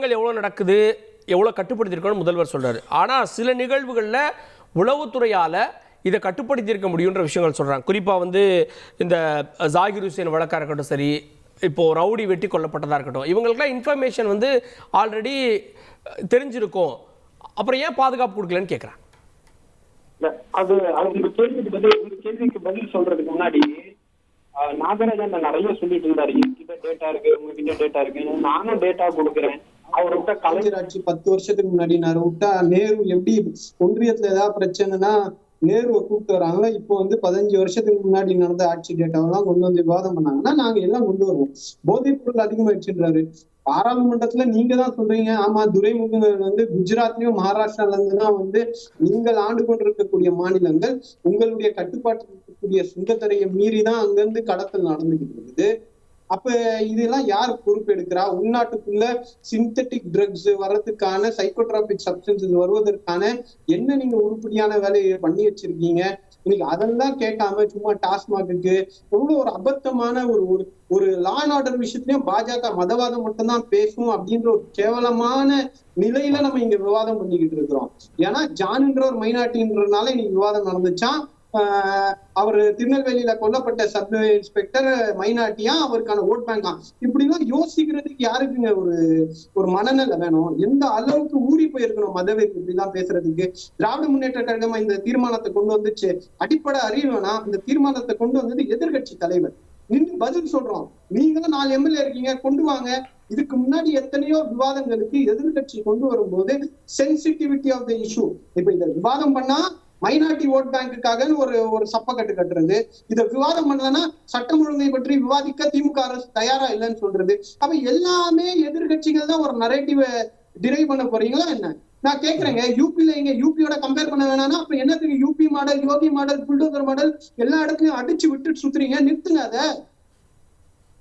குற்றங்கள் எவ்வளோ நடக்குது, எவ்வளோ கட்டுப்படுத்தியிருக்கணும்னு முதல்வர் சொல்கிறார். ஆனால் சில நிகழ்வுகளில் உளவுத்துறையால் இதை கட்டுப்படுத்தியிருக்க முடியுன்ற விஷயங்கள் சொல்கிறாங்க. குறிப்பாக வந்து இந்த ஜாகிர் ஹுசேன் வழக்காக இருக்கட்டும், சரி, இப்போது ரவுடி வெட்டி கொல்லப்பட்டதாக இருக்கட்டும், இவங்களுக்குலாம் இன்ஃபர்மேஷன் வந்து ஆல்ரெடி தெரிஞ்சிருக்கும், அப்புறம் ஏன் பாதுகாப்பு கொடுக்கலன்னு கேட்குறாங்க. அது உங்க கேள்விக்கு பதில் சொல்றதுக்கு முன்னாடி நாகராஜன் நிறைய சொல்லிட்டு இருந்தாரு, என்கிட்ட டேட்டா இருக்கு, உங்ககிட்ட டேட்டா இருக்கு, நானும் டேட்டா கொடுக்குறேன். அவர் விட்டா கலைஞர் ஆட்சி 10 வருஷத்துக்கு முன்னாடி நான் விட்டா நேரு எப்படி ஒன்றியத்துல ஏதாவது பிரச்சனைனா நேருவை கூப்பிட்டு வராங்க. இப்போ வந்து 15 வருஷத்துக்கு முன்னாடி நடந்த ஆட்சி டேட்டாவெல்லாம் கொண்டு வந்து விவாதம் பண்ணாங்கன்னா நாங்க எல்லாம் கொண்டு வருவோம். போதைப் பொருள் அதிகமாயிடுச்சுன்றாரு. பாராளுமன்றத்துல நீங்க தான் சொல்றீங்க, ஆமா துரைமுருகன் வந்து குஜராத்லயும் மகாராஷ்டிரால இருந்துதான் வந்து நீங்கள் ஆண்டு கொண்டிருக்கக்கூடிய மாநிலங்கள் உங்களுடைய கட்டுப்பாட்டில் இருக்கக்கூடிய சுங்கத்தரையை மீறிதான் அங்கிருந்து கடத்தல் நடந்துகிட்டு இருக்குது. அப்ப இதெல்லாம் யார் பொறுப்பு எடுக்கிறா? உள்நாட்டுக்குள்ள சிந்தட்டிக் ட்ரக்ஸ் வர்றதுக்கான, சைக்கோட்ராபிக் சப்ஸ்டன்சஸ் வருவதற்கான என்ன நீங்க உருப்படியான வேலையை பண்ணி வச்சிருக்கீங்க? இன்னைக்கு அதெல்லாம் கேட்காம சும்மா டாஸ்மாக்கு எவ்வளவு ஒரு அபத்தமான ஒரு லா அண்ட் ஆர்டர் விஷயத்திலயும் பாஜக மதவாதம் மட்டும்தான் பேசும் அப்படின்ற ஒரு கேவலமான நிலையில நம்ம இங்க விவாதம் பண்ணிக்கிட்டு இருக்கிறோம். ஏன்னா ஜான்ன்ற ஒரு மைனாரிட்டின்றதுனால இன்னைக்கு விவாதம் நடந்துச்சான். அவர் திருநெல்வேலியில கொல்லப்பட்ட சப் இன்ஸ்பெக்டர் மைனாரிட்டியா, அவருக்கான ஓட் பேங்கா, இப்படிலாம் யோசிக்கிறதுக்கு யாருக்குங்க ஒரு மனநிலை வேணும்? எந்த அளவுக்கு ஊறி போயிருக்கணும் மதவெறி இப்படிலாம் பேசுறதுக்கு? திராவிட முன்னேற்ற கழகம் இந்த தீர்மானத்தை கொண்டு வந்துச்சு, அடிப்படை அறிவுனா இந்த தீர்மானத்தை கொண்டு வந்தது எதிர்கட்சி தலைவர். நின்று பதில் சொல்றோம், நீங்களும் 4 எம்எல்ஏ இருக்கீங்க, கொண்டு வாங்க. இதுக்கு முன்னாடி எத்தனையோ விவாதங்களுக்கு எதிர்கட்சி கொண்டு வரும்போது சென்சிட்டிவிட்டி ஆஃப் த இஷ்யூ, இப்ப இதை விவாதம் பண்ணா மைனாரிட்டி ஓட் பேங்குக்காக ஒரு சப்பக்கட்டு கட்டுறது, இதை விவாதம் பண்ணலன்னா சட்டம் ஒழுங்கை பற்றி விவாதிக்க திமுக அரசு தயாரா இல்லைன்னு சொல்றது. அப்ப எல்லாமே எதிர்கட்சிகள் தான் ஒரு நரேட்டிவை டிரைவ் பண்ண போறீங்களா என்ன? நான் கேக்குறேங்க, யூபில இங்க யூபியோட கம்பேர் பண்ண வேணாம்னா அப்ப என்னத்துக்கு யூபி மாடல், யோகி மாடல், புல்டோசர் மாடல் எல்லா இடத்துலயும் அடிச்சு விட்டுட்டு சுத்துறீங்க? நிறுத்துங்க அத.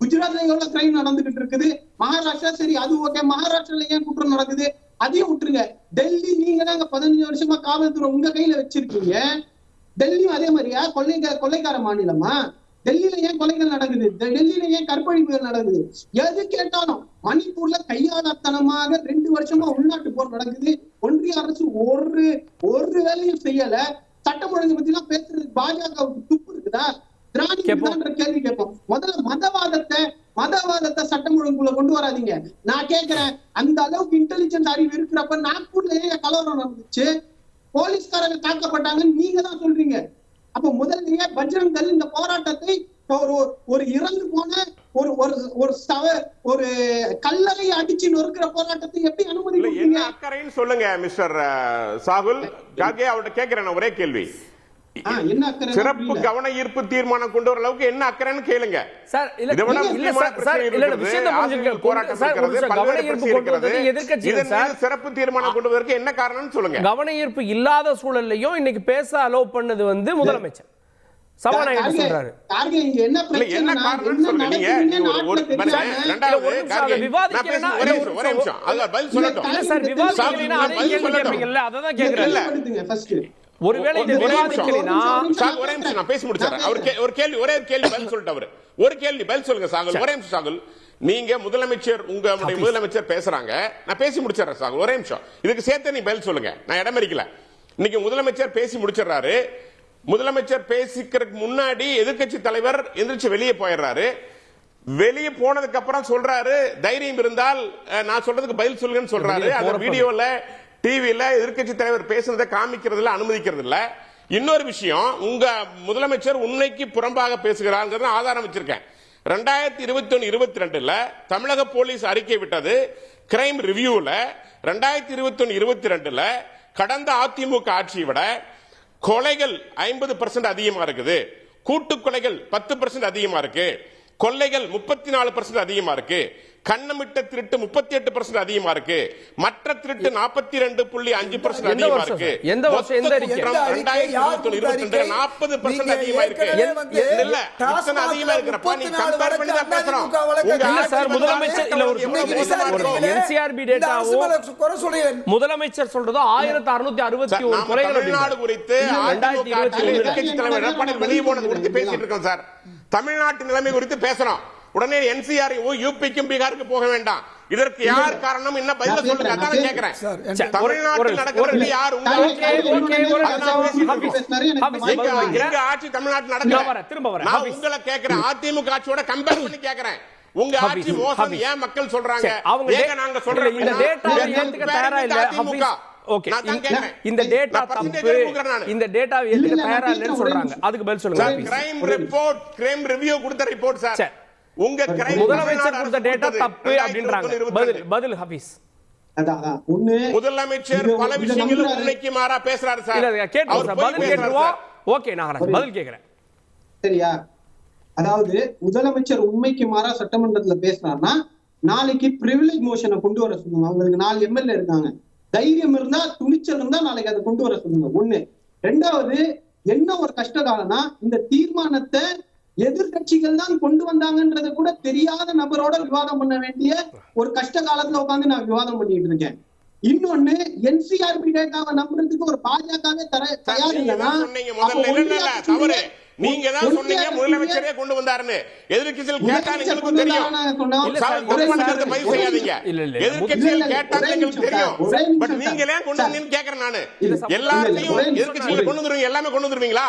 குஜராத்ல எவ்வளவு கிரைம் நடந்துகிட்டு இருக்குது, மகாராஷ்டிரா சரி அது ஓகே, மகாராஷ்டிரால ஏன் குற்றம் நடக்குது அதையும் விட்டுருங்க. டெல்லி நீங்க தாங்க 15 வருஷமா காவல்துறை உங்க கையில வச்சிருக்கீங்க. டெல்லியும் அதே மாதிரியா கொள்ளைக்கார மாநிலமா? டெல்லியில ஏன் கொலைகள் நடக்குது? டெல்லியில ஏன் கற்பழிப்புகள் நடக்குது? எது கேட்டாலும் மணிப்பூர்ல கையாளத்தனமாக 2 வருஷமா உள்நாட்டு போர் நடக்குது. ஒன்றிய அரசு ஒரு வேலையும் செய்யல. சட்டம் ஒழுங்கு பத்தி எல்லாம் பேசுறது பாஜகவுக்கு துப்பு இருக்குதா? கேள்வி கேட்போம். முதல்ல மதவாதத்தை சட்டம் ஒழுங்குல கொண்டு வராதீங்க. நான் கேட்கிறேன், அந்த அளவுக்கு இன்டெலிஜென்ட் அறிவு இருக்கிறப்ப நாக்பூர்ல ஏன் கலவரம் நடந்துச்சு, போலீஸ்காரங்க தாக்கப்பட்டாங்கன்னு நீங்க தான் சொல்றீங்க. அப்ப முதல்லயே பஜ்ரங் தள் இந்த போராட்டத்தை ஒரு இறந்து போன ஒரு கல்லறை அடிச்சு நொறுக்கிற போராட்டத்தை எப்படி அனுமதி? என்ன அக்கறைன்னு சொல்லுங்க மிஸ்டர் சாகுல். அவர்கிட்ட கேட்கிறேன் ஒரே கேள்வி, சிறப்பு கவன ஈர்ப்பு தீர்மானம் கொண்டு வர அளவுக்கு என்ன அக்கறைன்னு கேளுங்க. சிறப்பு தீர்மானம் கொண்டு வருவதற்கு என்ன காரணம் சொல்லுங்க. கவன ஈர்ப்பு இல்லாத சூழல்லையும் இன்னைக்கு பேச அலோவ் பண்ணது வந்து முதலமைச்சர் சபாநாயகர் சொல்றாரு. என்ன காரணம் சொல்லுங்க. ஒருவேளை நான் பேசி முடிச்சேன். ஒரு கேள்வி பதில் சொல்லிட்டு ஒரு கேள்வி பதில் சொல்லுங்க சாகுல். ஒரே நிமிஷம் சாகுல், நீங்க முதலமைச்சர் உங்களுடைய முதலமைச்சர் பேசுறாங்க, நான் பேசி முடிச்சிடறேன் சாகுல். ஒரே நிமிஷம், இதுக்கு சேர்த்து நீ பதில் சொல்லுங்க, நான் இடம் இருக்கல. இன்னைக்கு முதலமைச்சர் பேசி முடிச்சிடறாரு. முதலமைச்சர் பேசிக்கிறதுக்கு முன்னாடி எதிர்கட்சி தலைவர் எந்திரிச்சு வெளியே போயிடுறாரு. வெளியே போனதுக்கு அப்புறம் சொல்றாரு, தைரியம் இருந்தால் நான் சொல்றதுக்கு பதில் சொல்லுங்கன்னு சொல்றாரு. அந்த வீடியோல டிவியில எதிர்கட்சி தலைவர் பேசுறதை காமிக்கிறதுல அனுமதிக்கிறது இல்ல. இன்னொரு விஷயம், உங்க முதலமைச்சர் உண்மைக்கு புறம்பாக பேசுகிறார் ஆதாரம் வச்சிருக்கேன். 2021-22 தமிழக போலீஸ் அறிக்கை விட்டது கிரைம் ரிவ்யூல 2021-22 கடந்த அதிமுக ஆட்சியை விட கொலைகள் 50% அதிகமா இருக்குது, கூட்டு கொலைகள் 10% அதிகமா இருக்கு, கொள்ளைகள் 34% அதிகமா இருக்கு, கண்ணமிட்ட திருட்டு 38% அதிகமா இருக்கு, மற்ற திருட்டு 42.5% அதிகமா இருக்கு. எந்த வருஷம் எந்த அறிக்கை? 2021-22 40% அதிகமா இருக்கு. இல்ல இத்தனை அதிகமா இருக்குறப்ப நீ கம்பேர் பண்ணி தான் பேசுறோம். இல்ல சார், முதலமைச்சர் இல்ல ஒரு NCRB டேட்டாவோ முதலமைச்சர் சொல்றதோ 1661 கொலைகள். தமிழ்நாடு குறித்து 2021 எதிர்க்கட்சி தலைவர் எடப்பாடி வெளியே போனது குறித்து பேசிட்டு இருக்கோம் சார். தமிழ்நாட்டு நிலைமை குறித்து பேசுறோம். உடனே என்சிஆர் யூபிக்கும் பீகாருக்கு போக வேண்டாம். இதற்கு யார் காரணம்? என்ன பதில் சொல்லுங்க. அதான் கேக்குறேன். தமிழ்நாட்டில் நடக்கிறது யார்? உங்க ஆட்சி தமிழ்நாட்டில் நடக்குது. நான் உங்களை கேக்குறேன், அதிமுக ஆட்சியோட கம்பேர் பண்ணி கேக்குறேன். உங்க ஆட்சி மோசம் ஏன் மக்கள் சொல்றாங்க? நாங்க சொல்றோம் இந்த டேட்டாவை ஏத்துக்க தயாரா இல்ல ஹபீஸ். ஓகே, இந்த டேட்டா தப்பு, இந்த டேட்டாவை ஏத்துக்க தயாரா இல்லன்னு சொல்றாங்க. அதுக்கு பதில் சொல்லுங்க. கிரைம் ரிப்போர்ட், கிரைம் ரிவ்யூ கொடுத்த ரிப்போர்ட் சார். உங்க முதலமைச்சர் கொடுத்த டேட்டா தப்பு அப்படின்றாங்க. பதில் ஹபீஸ். முதலமைச்சர் பல விஷயங்கள் உண்மைக்கு மாறா பேசுறாரு சார். இல்ல கேட்றோம் சார், பதில் கேட்றோம். ஓகே நாகராஜ் பதில் கேக்குறேன். சரியா? அதாவது முதலமைச்சர் உண்மைக்கு மாறா சட்டமன்றத்துல பேசினார்னா நாளைக்கு பிரிவிலேஜ் மோஷனை கொண்டு வர சொல்லுங்க. அவங்களுக்கு 4 எம்எல்ஏ இருக்காங்க. தைரியம் இருந்தா, துணிச்சல் இருந்தா நாளைக்கு அதை கொண்டு வர சொல்லுங்க. ஒண்ணு. ரெண்டாவது, என்ன ஒரு கஷ்ட காலம்னா இந்த தீர்மானத்தை எதிர்கட்சிகள் தான் கொண்டு வந்தாங்கன்றது கூட தெரியாத நபரோட விவாதம் பண்ண வேண்டிய ஒரு கஷ்ட காலத்துல உட்காந்து நான் விவாதம் பண்ணிட்டு இருக்கேன். இன்னொன்னு, என்சிஆர்பி டேட்டாவை நம்புறதுக்கு ஒரு பாஜகவே தயார் இல்லைன்னா நீங்க தான் சொன்னீங்க முதலமைச்சரே கொண்டு வந்தாருன்னு. எதிர்க்கட்சிகள் கேட்டா எங்களுக்கு தெரியும். பதிவு செய்யாதீங்க. எதிர்க்கட்சிகள் கேட்டா எங்களுக்கு தெரியும். பட் நீங்களே கொண்டு வந்தீங்கன்னு கேக்குறேன் நானு. எல்லாத்தையும் எதிர்க்கட்சிகள் கொண்டு வந்துருவீங்க, எல்லாமே கொண்டு வந்துருவீங்களா?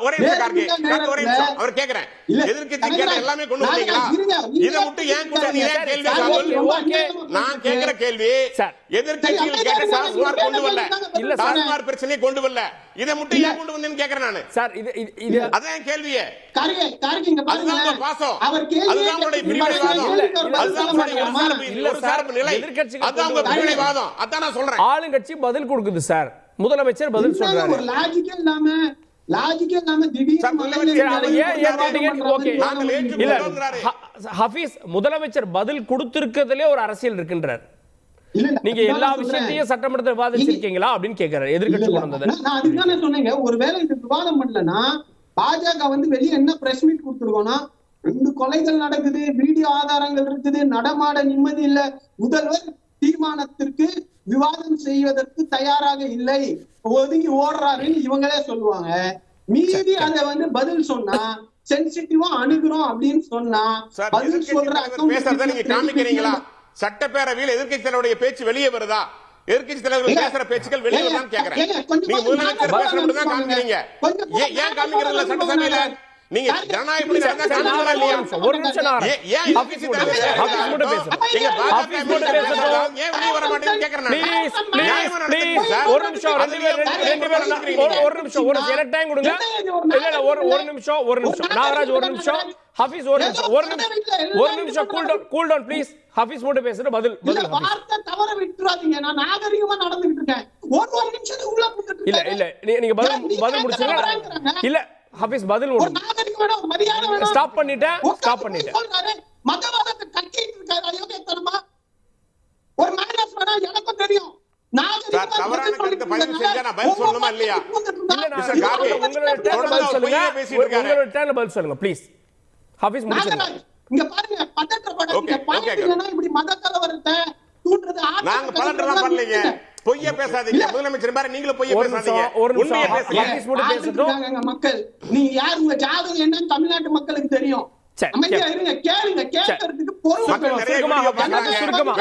ஒரே நிமிஷம் ஒரே நிமிஷம் அவர் கேக்குறேன். எதிர்க்கட்சி கேட்ட எல்லாமே கொண்டு வந்தீங்களா? இதை மட்டும் ஏன் கொண்டு வந்தீங்க? கேள்வி நான் கேக்குற கேள்வி, எதிர்க்கட்சிகள் கேட்ட டாஸ்மார்க் கொண்டு வரல, டாஸ்மார்க் பிரச்சனையை கொண்டு வரல, இதை மட்டும் ஏன் கொண்டு வந்தீங்கன்னு கேக்குறேன் நானு. சார் இது அதான் கேள்வியே. அதுதான் உங்க பாசம், அதுதான் உங்களுடைய பிரிவினைவாதம், அதுதான் உங்களுடைய ஒரு சார்பு நிலை, அதுதான் உங்க பிரிவினைவாதம். அதான் நான் சொல்றேன். ஆளுங்கட்சி பதில் கொடுக்குது சார், முதலமைச்சர் பதில் சொல்றாரு. ஒரு லாஜிக்கே இல்லாம முதலமைச்சர் பதில் கொடுத்திருக்கிறதுலே ஒரு அரசியல் இருக்கின்றார். நீங்க எல்லா விஷயத்தையும் சட்டமன்றத்தில் விவாதிச்சிருக்கீங்களா அப்படின்னு கேக்குறாரு எதிர்க்கட்சி கொண்டு வந்தது. நான் அதுதானே சொன்னேங்க. ஒருவேளை இது விவாதம் பண்ணலன்னா பாஜக வெளியே என்ன பிரஸ் மீட் கொடுத்துருக்கோம்னா 2 கொலைகள் நடக்குது, வீடியோ ஆதாரங்கள் இருக்குது, நடமாட நிம்மதி இல்ல, முதல்வர் தீர்மானத்திற்கு விவாதம் செய்வதற்கு தயாராக இல்லை, ஒதுங்கி ஓடுறாருன்னு இவங்களே சொல்லுவாங்க. மீதி அதை பதில் சொன்னா சென்சிட்டிவா அணுகுறோம் அப்படின்னு சொன்னா பதில் சொல்ற நீங்க காமிக்கிறீங்களா? சட்டப்பேரவையில் எதிர்க்கட்சி தலைவருடைய பேச்சு வெளியே வருதா? எதிர்க்கட்சி தலைவர்கள் பேசுற பேச்சுக்கள் வெளியே வருதான்னு கேக்குறேன். நீங்க முதலமைச்சர் பேசுறது தான் காமிக்கிறீங்க. ஏன் காமிக்கிறது இல்ல சட்டசபையில? நீங்க ஜனநாயகப்படி நடந்தா காமிக்கிறதா இல்லையா? ஒரு நிமிஷம் ஏன் ஆபீஸ் மட்டும் பேசுறோம்? நீங்க ஆபீஸ் மட்டும் பேசுறோம், ஏன் வெளியே வர மாட்டேன்னு கேக்குறேன் நான். ப்ளீஸ் ஒரு நிமிஷம், ரெண்டு பேரும் ஒரு நிமிஷம், ஒரு எனக்கு டைம் கொடுங்க. இல்ல ஒரு நிமிஷம் நாகராஜ், ஒரு நிமிஷம் ஹபீஸ், ஒரு நிமிஷம் கூல் டவுன் ப்ளீஸ். ஹபீஸ் மட்டும் பேசுற பதில் வார்த்தை தவற விட்டுறாதீங்க. நான் நாகரிகமா நடந்துட்டு இருக்கேன். ஒரு நிமிஷத்துக்கு உள்ள போட்டுட்டு இல்ல நீங்க பதில் முடிச்சுங்க. இல்ல ஹபீஸ் பதில் ஸ்டாப் பண்ணிட்டேன். மதவாதத்தை கட்டிட்டு இருக்காரு அயோக்கியத்தனமா. ஒரு மைனஸ் வேணா எனக்கும் தெரியும். தவறான கருத்தை பதிவு செஞ்சா நான் பதில் சொல்லணுமா இல்லையா? உங்களோட டேர்ன்ல பதில் சொல்லுங்க ப்ளீஸ். ஹபீஸ் முடிச்சுங்க. இங்க பாருங்க, பதட்டப்படாதீங்க. பாத்தீங்கன்னா இப்படி மத கலவரத்தை தூண்டுறது. நாங்க பதட்டலாம் பண்ணலீங்க. பொய்யா பேசாதீங்க. முதலமைச்சர் பாரு, நீங்களும் பொய்யா பேசாதீங்க. உண்மையை பேசுங்க. மக்கள் நீங்க யார், உங்க ஜாதகம் என்னன்னு தமிழ்நாட்டு மக்களுக்கு தெரியும். அமைதியா இருங்க, கேளுங்க. கேட்கறதுக்கு மக்கள் நிறைய வீடியோ பாக்குறாங்க,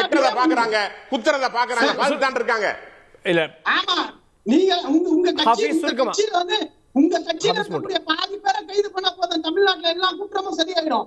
வெற்றத பாக்குறாங்க, குத்துறத பாக்குறாங்க, பாத்துதான் இருக்காங்க. இல்ல ஆமா, நீங்க உங்க கட்சியில உங்க கட்சியில இருக்கக்கூடிய பாதி பேரை கைது பண்ண போதும் தமிழ்நாட்டுல எல்லா குற்றமும் சரியாயிடும்.